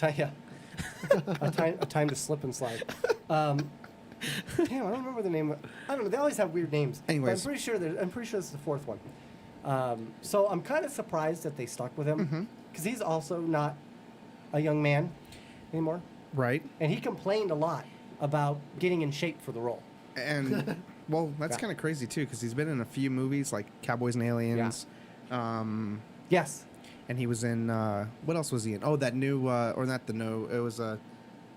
yeah. a time to slip and slide. Damn, I don't remember the name. I don't know. They always have weird names. Anyways, I'm pretty sure this is the fourth one. So I'm kind of surprised that they stuck with him because he's also not a young man anymore. Right. And he complained a lot about getting in shape for the role. And well, that's kind of crazy too because he's been in a few movies like Cowboys and Aliens. Yeah. Yes. And he was in what else was he in? Oh, that new or not the no. It was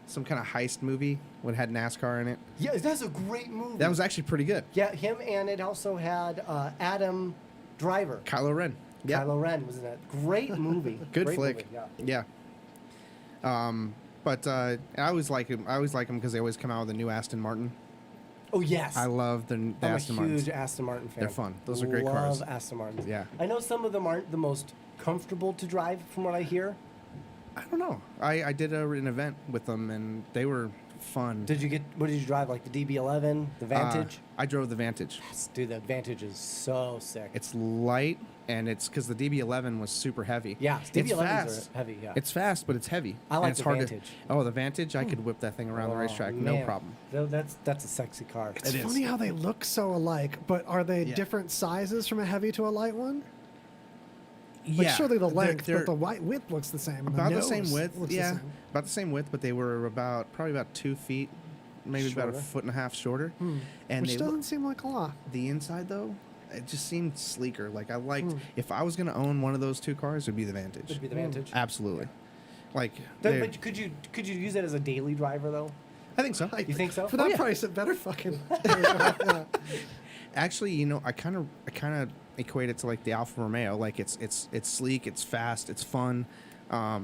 some kind of heist movie when it had NASCAR in it. Yeah, that's a great movie. That was actually pretty good. Yeah, him, and it also had Adam Driver. Kylo Ren. Yep. Kylo Ren was in it. Great movie. Good Great flick. Movie, yeah. But I always like him. I always like him because they always come out with a new Aston Martin. Oh yes. I love the Aston Martins. I'm a huge Aston Martin fan. They're fun. Those are great cars. Love Aston Martins. Yeah. I know some of them aren't the most comfortable to drive, from what I hear. I don't know. I did an event with them, and they were fun. What did you drive? Like the DB11, the Vantage? I drove the Vantage. Yes, dude, the Vantage is so sick. It's light, and it's because the DB11 was super heavy. Yeah, DB11s are heavy. Yeah, it's fast, but it's heavy. I like it's the hard Vantage. The Vantage, I could whip that thing around the racetrack, no problem. That's a sexy car. It's funny how they look so alike, but are they different sizes from a heavy to a light one? Like, surely the length, but the width looks the same. About the same width, yeah. About the same width, but they were probably about 2 feet, maybe shorter. about a foot and a half shorter. And which doesn't seem like a lot. The inside, though, it just seemed sleeker. Like, I liked, if I was going to own one of those two cars, it would be the Vantage. It would be the Vantage. Absolutely. Like, but could you use it as a daily driver, though? I think so. You think so? For that price, it better fucking. Yeah. Actually, I kind of equate it to like the Alfa Romeo. Like it's sleek, it's fast, it's fun. I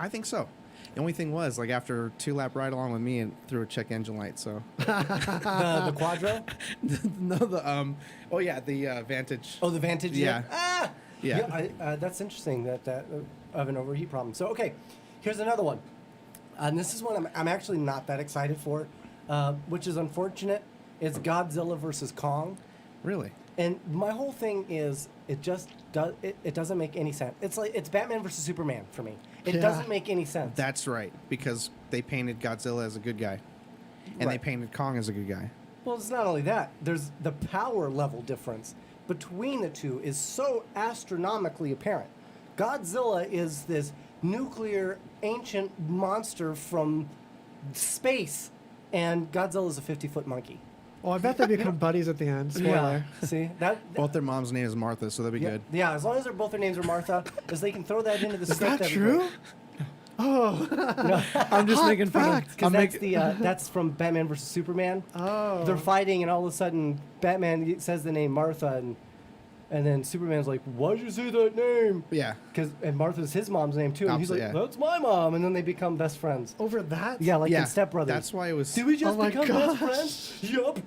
think so. The only thing was like after a 2-lap ride along with me and through a check engine light. So the Quadro? No, the Vantage. Oh, the Vantage. Yeah. Yeah. That's interesting that of an overheat problem. So okay, here's another one, and this is one I'm actually not that excited for, which is unfortunate. It's Godzilla versus Kong. Really? And my whole thing is it doesn't make any sense. It's Batman versus Superman for me. It doesn't make any sense. That's right, because they painted Godzilla as a good guy, and they painted Kong as a good guy. Well, it's not only that. There's the power level difference between the two is so astronomically apparent. Godzilla is this nuclear ancient monster from space, and Godzilla is a 50-foot monkey. Well, I bet they become buddies at the end. Spoiler. Yeah. See that? Both their mom's name is Martha, so that'd be good. Yeah, as long as both their names are Martha, as they can throw that into the Is script. that true? Oh, I'm just making fun fact. because that's from Batman versus Superman. Oh, They're fighting, and all of a sudden, Batman says the name Martha, and then Superman's like, "Why'd you say that name?" Yeah. And Martha's his mom's name too, and he's like, "That's my mom," and then they become best friends. over that? Yeah, like in Step Brothers. That's why it was. Did we just Oh my become gosh. best friends? Yup.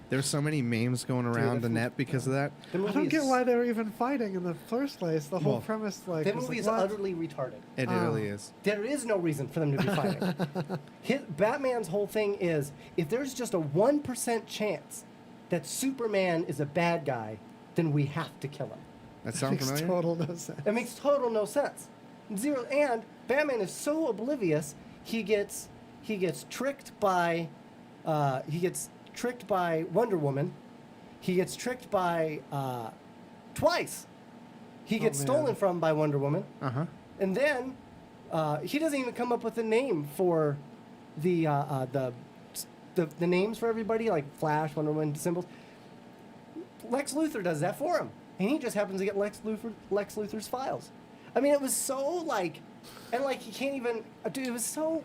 There's so many memes going around the net because of that. The I don't get why they were even fighting in the first place. The whole premise, like, That was movie like, is what? utterly retarded. It really is. There is no reason for them to be fighting. Batman's whole thing is, if there's just a 1% chance that Superman is a bad guy, then we have to kill him. That sound Makes familiar? total no sense. It makes total no sense. Zero. And Batman is so oblivious, he gets tricked by Wonder Woman. He gets tricked by twice. He gets stolen from by Wonder Woman. Uh-huh. And then he doesn't even come up with a name for the names for everybody, like Flash, Wonder Woman symbols. Lex Luthor does that for him, and he just happens to get Lex Luthor's files. I mean, it was so he can't even. Dude, it was so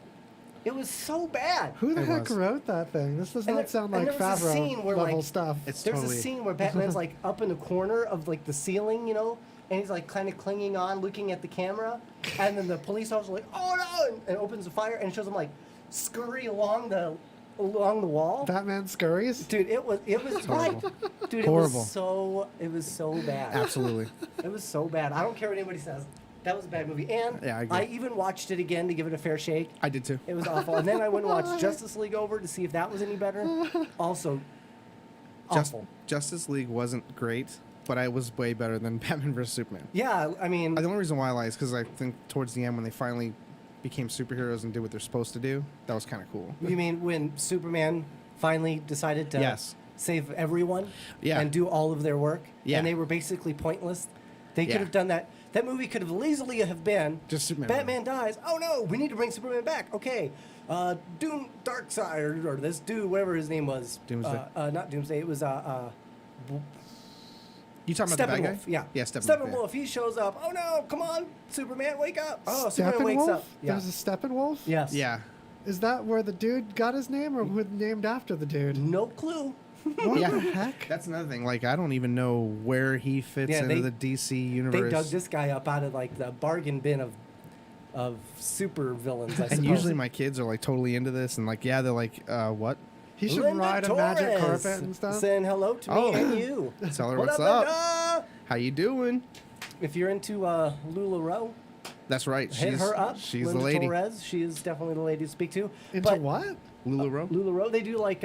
bad. Who the heck wrote that thing? This does not sound like Favreau level stuff. There's a scene where Batman's like up in the corner of like the ceiling, and he's like kind of clinging on, looking at the camera, and then the police officer like, "Oh no!" and opens the fire and shows him like scurry along the wall. Batman scurries? Dude, it was like, dude, Horrible. it was so bad. Absolutely. It was so bad. I don't care what anybody says. That was a bad movie. And Yeah, I agree. I even watched it again to give it a fair shake. I did too. It was awful. And then I went and watched Justice League over to see if that was any better. Also, awful. Justice League wasn't great, but it was way better than Batman vs Superman. Yeah, I mean, The only reason why I lie is because I think towards the end when they finally became superheroes and did what they're supposed to do. That was kind of cool. You mean when Superman finally decided to Yes. save everyone Yeah. and do all of their work? Yeah. And they were basically pointless. They could Yeah. have done that. That movie could have easily have been Just Superman. Batman dies. Oh no, we need to bring Superman back. Okay. Doom Darkseid or this dude, whatever his name was. Doomsday? Not Doomsday. It was You talking about the bad guy? Steppenwolf. Yeah. Yeah, Steppenwolf. Steppenwolf. He shows up. Oh no, come on, Superman, wake up. Oh, Superman wakes Steppenwolf? up. Yeah. There's a Steppenwolf? Yes. Yeah. Is that where the dude got his name, or who named after the dude? No clue. What Yeah. the heck? That's another thing. Like, I don't even know where he fits Yeah, into they- the DC universe. They dug this guy up out of like the bargain bin of super villains. I And suppose. usually my kids are like totally into this, and like, yeah, they're like, what? He should Linda ride a magic Torres carpet and stuff. saying hello to me Oh. and you. Tell her What what's up, up. Linda? How you doing? If you're into LuLaRoe, That's right. hit She's her up. She's Linda the lady. Torres. She is definitely the lady to speak to. Into But what? LuLaRoe. LuLaRoe, they do like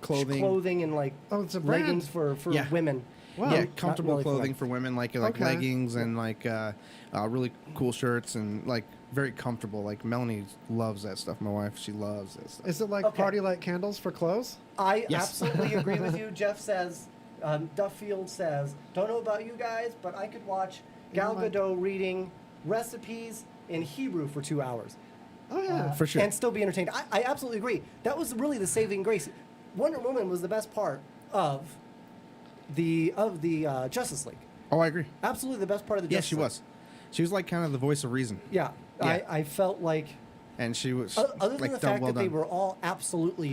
Clothing. and like Oh, it's a brand. leggings for Yeah. women. Wow. Yeah, Not comfortable really for clothing them. for women, like Okay. leggings and like really cool shirts and like very comfortable. Like Melanie loves that stuff. My wife, she loves that stuff. Is it like Okay. party light candles for clothes? I Yes. absolutely agree with you. Jeff says, Duffield says, don't know about you guys, but I could watch Gal You know, Gadot reading recipes in Hebrew for 2 hours. Oh yeah. For sure. And still be entertained. I absolutely agree. That was really the saving grace. Wonder Woman was the best part of the Justice League. Oh, I agree. Absolutely the best part of the Yeah, Justice she League. was. She was like kind of the voice of reason, Yeah. Yeah. I felt like, and she was other than like the done fact well that they done. were all absolutely